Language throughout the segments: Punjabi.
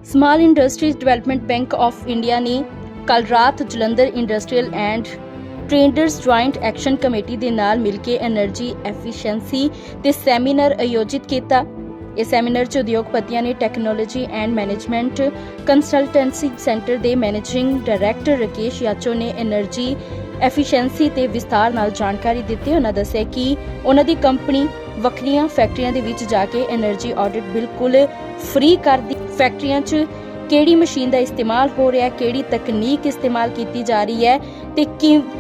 Small industries development bank of India ਨੇ ਕੱਲ ਰਾਤ Jalandhar industrial and traders joint action committee ਦੇ ਨਾਲ ਮਿਲ ਕੇ એનર્ਜੀ ਐਫੀਸ਼ੀਐਂਸੀ ਤੇ ਸੈਮੀਨਾਰ ਆਯੋਜਿਤ ਕੀਤਾ। ਇਸ ਸੈਮੀਨਾਰ 'ਚ ਉਦਯੋਗਪਤੀਆਂ ਨੇ technology and management consultancy centre ਦੇ ਮੈਨੇਜਿੰਗ ਡਾਇਰੈਕਟਰ ਰਾਕੇਸ਼ ਯਾਚੋ ਨੇ એનર્ਜੀ ਐਫੀਸ਼ੀਐਂਸੀ ਤੇ ਵਿਸਤਾਰ ਨਾਲ ਜਾਣਕਾਰੀ ਦਿੱਤੀ। ਉਹਨਾਂ ਦੱਸਿਆ ਕਿ ਉਹਨਾਂ ਦੀ ਕੰਪਨੀ ਵੱਖਰੀਆਂ ਫੈਕਟਰੀਆਂ ਦੇ ਵਿੱਚ ਜਾ ਕੇ એનર્ਜੀ ਆਡਿਟ ਬਿਲਕੁਲ ਫ੍ਰੀ ਕਰਦੀ। ਫੈਕਟਰੀਆਂ 'ਚ ਕਿਹੜੀ ਮਸ਼ੀਨ ਦਾ ਇਸਤੇਮਾਲ ਹੋ ਰਿਹਾ ਹੈ, ਕਿਹੜੀ ਤਕਨੀਕ ਇਸਤੇਮਾਲ ਕੀਤੀ ਜਾ ਰਹੀ ਹੈ ਤੇ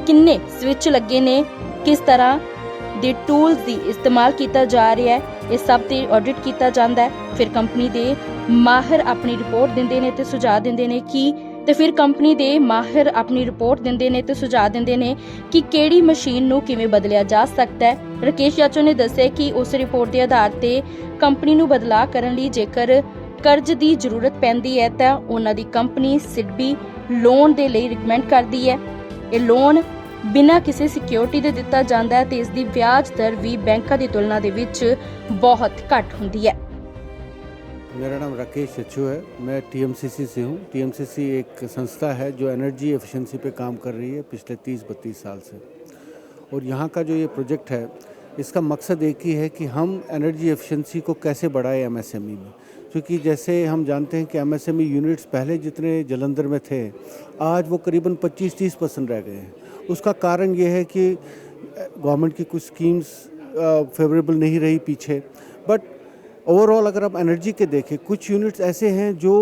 ਕਿੰਨੇ ਸਵਿਚ ਲੱਗੇ ਨੇ, ਕਿਸ ਤਰ੍ਹਾਂ ਦੇ ਟੂਲਸ ਦੀ ਇਸਤੇਮਾਲ ਕੀਤਾ ਜਾ ਰਿਹਾ ਹੈ, ਇਹ ਸਭ ਤੇ ਆਡਿਟ ਕੀਤਾ ਜਾਂਦਾ ਹੈ। ਫਿਰ ਕੰਪਨੀ ਦੇ ਮਾਹਿਰ ਆਪਣੀ ਰਿਪੋਰਟ ਦਿੰਦੇ ਨੇ ਤੇ ਸੁਝਾਅ ਦਿੰਦੇ ਨੇ ਕਿ ਕਿਹੜੀ ਮਸ਼ੀਨ ਨੂੰ ਕਿਵੇਂ ਬਦਲਿਆ ਜਾ ਸਕਦਾ ਹੈ। ਰਾਕੇਸ਼ ਯਾਚੋ ਨੇ ਦੱਸਿਆ ਕਿ ਉਸ ਰਿਪੋਰਟ ਦੇ ਆਧਾਰ ਤੇ ਕੰਪਨੀ ਨੂੰ ਬਦਲਾਅ ਕਰਨ ਲਈ ਜੇਕਰ ਕਰਜ਼ ਦੀ ਜ਼ਰੂਰਤ ਪੈਂਦੀ ਹੈ ਤਾਂ ਉਹਨਾਂ ਦੀ ਕੰਪਨੀ ਸਿਡਬੀ ਲੋਨ ਦੇ ਲਈ ਰਿਕਮੈਂਡ ਕਰਦੀ ਹੈ। ਇਹ ਲੋਨ ਬਿਨਾਂ ਕਿਸੇ ਸਿਕਿਉਰਿਟੀ ਦੇ ਦਿੱਤਾ ਜਾਂਦਾ ਹੈ ਤੇ ਇਸ ਦੀ ਵਿਆਜ ਦਰ ਵੀ ਬੈਂਕਾਂ ਦੀ ਤੁਲਨਾ ਦੇ ਵਿੱਚ ਬਹੁਤ ਘੱਟ ਹੁੰਦੀ ਹੈ। मेरा नाम राकेश यच्चू है। मैं टीएमसीसी से हूँ। टीएमसीसी एक संस्था है जो एनर्जी एफिशिएंसी पे काम कर रही है पिछले 30-32 साल से। और यहाँ का जो ये प्रोजेक्ट है इसका मकसद एक ही है कि हम एनर्जी एफिशिएंसी को कैसे बढ़ाएं एमएसएमई में। क्योंकि जैसे हम जानते हैं कि एमएसएमई यूनिट्स पहले जितने जलंधर में थे आज वो करीबन 25-30% रह गए हैं। उसका कारण ये है कि गवर्नमेंट की कुछ स्कीम्स फेवरेबल नहीं रही पीछे। बट ओवरऑल अगर आप एनर्जी के देखें, कुछ यूनिट्स ऐसे हैं जो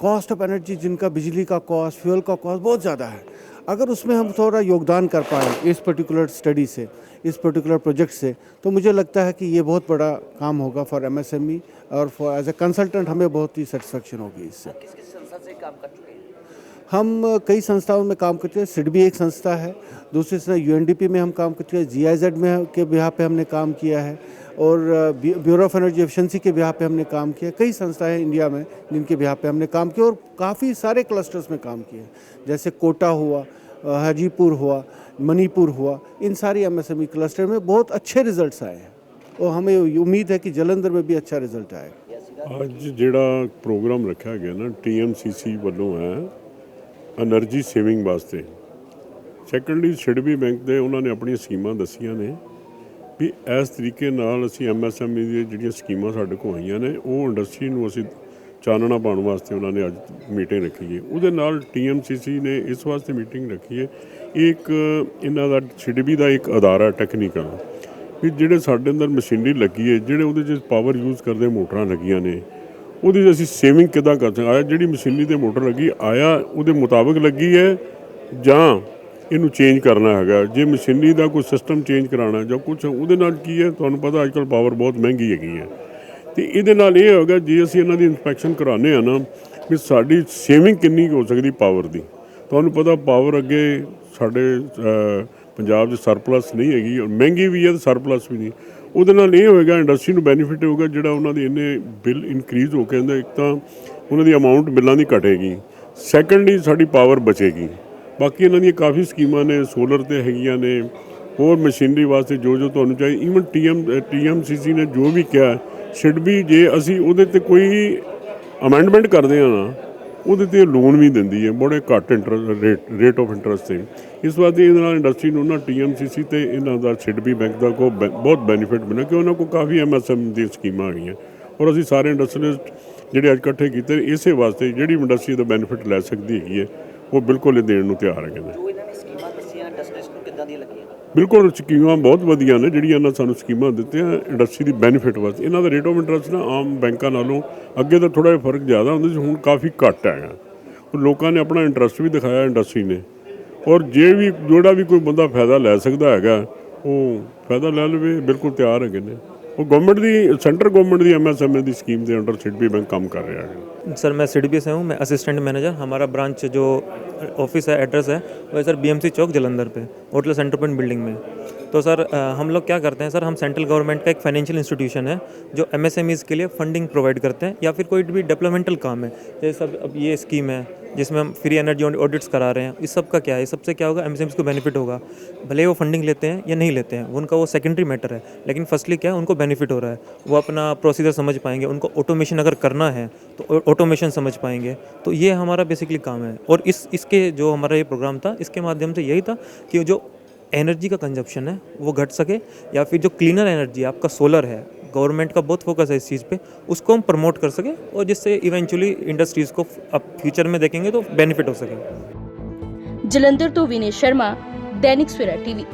कॉस्ट ऑफ एनर्जी, जिनका बिजली का कॉस्ट, फ्यूल का कॉस्ट बहुत ज़्यादा है, अगर उसमें हम थोड़ा योगदान कर पाएँ इस पर्टिकुलर स्टडी से, इस पर्टिकुलर प्रोजेक्ट से, तो मुझे लगता है कि ये बहुत बड़ा काम होगा फॉर एमएसएमई और फॉर एज ए कंसल्टेंट हमें बहुत ही सेटिस्फेक्शन होगी इससे। किस किस संस्था से काम कर चुके हैं? हम कई संस्थाओं में काम करते हैं। सिडबी एक संस्था है, दूसरी संस्था यूएनडीपी में हम काम करते हैं, जीआईजेड में के बिहार पे हमने काम किया है और ब्यूरो ऑफ एनर्जी एफिशिएंसी के बिहार पे हमने काम किया। कई संस्थाएं इंडिया में जिनके बिहार पे हमने काम किया और काफ़ी सारे क्लस्टर्स में काम किया, जैसे कोटा हुआ, हाजीपुर हुआ, मणिपुर हुआ। इन सारी एमएसएमई क्लस्टर में बहुत अच्छे रिजल्ट्स आए हैं और हमें उम्मीद है कि जलंधर में भी अच्छा रिजल्ट आएगा। ਅੱਜ ਜਿਹੜਾ ਪ੍ਰੋਗਰਾਮ ਰੱਖਿਆ ਗਿਆ ਨਾ TMCC ਵੱਲੋਂ ਹੈ એનર્ਜੀ ਸੇਵਿੰਗ ਵਾਸਤੇ। ਸੈਕੰਡਲੀ ਸਿਡਬੀ ਬੈਂਕ ਦੇ ਉਹਨਾਂ ਨੇ ਆਪਣੀਆਂ ਸਕੀਮਾਂ ਦੱਸੀਆਂ ਨੇ ਵੀ ਇਸ ਤਰੀਕੇ ਨਾਲ ਅਸੀਂ MSME ਦੀਆਂ ਜਿਹੜੀਆਂ ਸਕੀਮਾਂ ਸਾਡੇ ਕੋਲ ਆਈਆਂ ਨੇ ਉਹ ਇੰਡਸਟਰੀ ਨੂੰ ਅਸੀਂ ਚਾਨਣਾ ਪਾਉਣ ਵਾਸਤੇ ਉਹਨਾਂ ਨੇ ਅੱਜ ਮੀਟਿੰਗ ਰੱਖੀ ਹੈ। ਉਹਦੇ ਨਾਲ TMCC ਨੇ ਇਸ ਵਾਸਤੇ ਮੀਟਿੰਗ ਰੱਖੀ ਹੈ, ਇੱਕ ਇਹਨਾਂ ਦਾ ਸਿਡਬੀ ਦਾ ਇੱਕ ਅਦਾਰਾ ਟੈਕਨੀਕਲ ਵੀ ਜਿਹੜੇ ਸਾਡੇ ਅੰਦਰ ਮਸ਼ੀਨਰੀ ਲੱਗੀ ਹੈ, ਜਿਹੜੇ ਉਹਦੇ 'ਚ ਪਾਵਰ ਯੂਜ਼ ਕਰਦੇ ਮੋਟਰਾਂ ਲੱਗੀਆਂ ਨੇ, ਉਹਦੀ ਅਸੀਂ ਸੇਵਿੰਗ ਕਿੱਦਾਂ ਕਰ ਸਕਦੇ। ਆਇਆ ਜਿਹੜੀ ਮਸ਼ੀਨਰੀ 'ਤੇ ਮੋਟਰ ਲੱਗੀ ਆਇਆ ਉਹਦੇ ਮੁਤਾਬਕ ਲੱਗੀ ਹੈ ਜਾਂ ਇਹਨੂੰ ਚੇਂਜ ਕਰਨਾ ਹੈਗਾ। ਜੇ ਮਸ਼ੀਨਰੀ ਦਾ ਕੋਈ ਸਿਸਟਮ ਚੇਂਜ ਕਰਾਉਣਾ ਜਾਂ ਕੁਛ, ਉਹਦੇ ਨਾਲ ਕੀ ਹੈ ਤੁਹਾਨੂੰ ਪਤਾ ਅੱਜ ਕੱਲ੍ਹ ਪਾਵਰ ਬਹੁਤ ਮਹਿੰਗੀ ਹੈਗੀ ਹੈ ਅਤੇ ਇਹਦੇ ਨਾਲ ਇਹ ਹੋਵੇਗਾ ਜੇ ਅਸੀਂ ਇਹਨਾਂ ਦੀ ਇੰਸਪੈਕਸ਼ਨ ਕਰਾਉਂਦੇ ਹਾਂ ਨਾ ਵੀ ਸਾਡੀ ਸੇਵਿੰਗ ਕਿੰਨੀ ਹੋ ਸਕਦੀ ਪਾਵਰ ਦੀ। ਤੁਹਾਨੂੰ ਪਤਾ ਪਾਵਰ ਅੱਗੇ ਸਾਡੇ ਪੰਜਾਬ 'ਚ ਸਰਪਲਸ ਨਹੀਂ ਹੈਗੀ, ਮਹਿੰਗੀ ਵੀ ਹੈ ਅਤੇ ਸਰਪਲਸ ਵੀ ਨਹੀਂ। ਉਹਦੇ ਨਾਲ ਇਹ ਹੋਵੇਗਾ ਇੰਡਸਟਰੀ ਨੂੰ ਬੈਨੀਫਿਟ ਹੋਵੇਗਾ ਜਿਹੜਾ ਉਹਨਾਂ ਦੇ ਇੰਨੇ ਬਿੱਲ ਇਨਕਰੀਜ਼ ਹੋ ਕੇ ਆਉਂਦਾ। ਇੱਕ ਤਾਂ ਉਹਨਾਂ ਦੀ ਅਮਾਊਂਟ ਬਿੱਲਾਂ ਦੀ ਘਟੇਗੀ, ਸੈਕੰਡਲੀ ਸਾਡੀ ਪਾਵਰ ਬਚੇਗੀ। ਬਾਕੀ ਇਹਨਾਂ ਦੀਆਂ ਕਾਫੀ ਸਕੀਮਾਂ ਨੇ, ਸੋਲਰ 'ਤੇ ਹੈਗੀਆਂ ਨੇ, ਹੋਰ ਮਸ਼ੀਨਰੀ ਵਾਸਤੇ ਜੋ ਤੁਹਾਨੂੰ ਚਾਹੀਦੀ। ਈਵਨ TMCC ਨੇ ਜੋ ਵੀ ਕਿਹਾ ਸਿਡਬੀ ਜੇ ਅਸੀਂ ਉਹਦੇ 'ਤੇ ਕੋਈ ਅਮੈਂਡਮੈਂਟ ਕਰਦੇ ਹਾਂ ਨਾ ਉਹਦੇ 'ਤੇ ਲੋਨ ਵੀ ਦਿੰਦੀ ਹੈ ਬੜੇ ਘੱਟ ਰੇਟ ਆਫ ਇੰਟਰਸਟ 'ਤੇ। ਇਸ ਵਾਸਤੇ ਇਹਦੇ ਨਾਲ ਇੰਡਸਟਰੀ ਨੂੰ ਨਾ TMCC ਅਤੇ ਇਹਨਾਂ ਦਾ ਸਿਡਬੀ ਬੈਂਕ ਦਾ ਬਹੁਤ ਬੈਨੀਫਿਟ ਮਿਲਿਆ ਕਿ ਉਹਨਾਂ ਕੋਲ ਕਾਫੀ MSM ਦੀਆਂ ਸਕੀਮਾਂ ਹੈਗੀਆਂ ਔਰ ਅਸੀਂ ਸਾਰੇ ਇੰਡਸਟਰੀਅਲਿਸਟ ਜਿਹੜੇ ਅੱਜ ਇਕੱਠੇ ਕੀਤੇ ਇਸੇ ਵਾਸਤੇ ਜਿਹੜੀ ਇੰਡਸਟਰੀ ਦਾ ਬੈਨੀਫਿਟ ਲੈ ਸਕਦੀ ਹੈਗੀ ਹੈ ਉਹ ਬਿਲਕੁਲ ਇਹ ਦੇਣ ਨੂੰ ਤਿਆਰ ਹੈਗੇ ਨੇ। ਜੋ ਇਹਨਾਂ ਨੇ ਸਕੀਮਾਂ ਦੱਸੀਆਂ ਇੰਡਸਟਰੀਜ਼ ਨੂੰ ਕਿੱਦਾਂ ਦੀਆਂ ਲੱਗੀਆਂ? ਬਿਲਕੁਲ ਸਕੀਮਾਂ ਬਹੁਤ ਵਧੀਆ ਨੇ ਜਿਹੜੀਆਂ ਇਹਨਾਂ ਸਾਨੂੰ ਸਕੀਮਾਂ ਦਿੱਤੀਆਂ ਇੰਡਸਟਰੀ ਦੀ ਬੈਨੀਫਿਟ ਵਾਸਤੇ। ਇਹਨਾਂ ਦਾ ਰੇਟ ਆਫ ਇੰਟਰਸਟ ਨਾ ਆਮ ਬੈਂਕਾਂ ਨਾਲੋਂ ਅੱਗੇ ਤਾਂ ਥੋੜ੍ਹਾ ਜਿਹਾ ਫਰਕ ਜ਼ਿਆਦਾ ਹੁੰਦਾ ਸੀ, ਹੁਣ ਕਾਫੀ ਘੱਟ ਹੈਗਾ। ਲੋਕਾਂ ਨੇ ਆਪਣਾ ਇੰਟਰਸਟ ਵੀ ਦਿਖਾਇਆ ਇੰਡਸਟਰੀ ਨੇ ਔਰ ਜਿਹੜਾ ਵੀ ਕੋਈ ਬੰਦਾ ਫਾਇਦਾ ਲੈ ਸਕਦਾ ਹੈਗਾ ਉਹ ਫਾਇਦਾ ਲੈ ਲਵੇ, ਬਿਲਕੁਲ ਤਿਆਰ ਹੈਗੇ ਨੇ। ਉਹ ਗवर्नमेंट ਦੀ सेंट्रल गवर्नमेंट ਦੀ MSME ਦੀ स्कीम के अंडर सिडबी बैंक काम कर रहा है। सर मैं सिडबी से हूँ, मैं असिस्टेंट मैनेजर। हमारा ब्रांच जो ऑफिस है, एड्रेस है वो है सर BMC चौक जलंधर पे, होटल सेंटर पॉइंट बिल्डिंग में। तो सर हम लोग क्या करते हैं सर, हम सेंट्रल गवर्नमेंट का एक फाइनेंशियल इंस्टीट्यूशन है जो MSMEज़ के लिए फंडिंग प्रोवाइड करते हैं या फिर कोई भी डेवलपमेंटल काम है। जैसे सब अब ये स्कीम है जिसमें हम फ्री एनर्जी ऑडिट्स करा रहे हैं, इस सब का क्या है, इस सबसे क्या होगा, एमएसएमईज़ को बेनिफिट होगा। भले वो फंडिंग लेते हैं या नहीं लेते हैं, वो उनका वो सेकेंडरी मैटर है, लेकिन फर्स्टली क्या है, उनको बेनिफिट हो रहा है, वो अपना प्रोसीजर समझ पाएंगे, उनको ऑटोमेशन अगर करना है तो ऑटोमेशन समझ पाएंगे। तो ये हमारा बेसिकली काम है। और इसके जो हमारा ये प्रोग्राम था, इसके माध्यम से यही था कि जो एनर्जी का कंजप्शन है वो घट सके, या फिर जो क्लीनर एनर्जी आपका सोलर है, गवर्नमेंट का बहुत फोकस है इस चीज़ पे, उसको हम प्रमोट कर सके, और जिससे इवेंचुअली इंडस्ट्रीज़ को अब फ्यूचर में देखेंगे तो बेनिफिट हो सके। जलंधर तो विनय शर्मा, दैनिक सवेरा टीवी।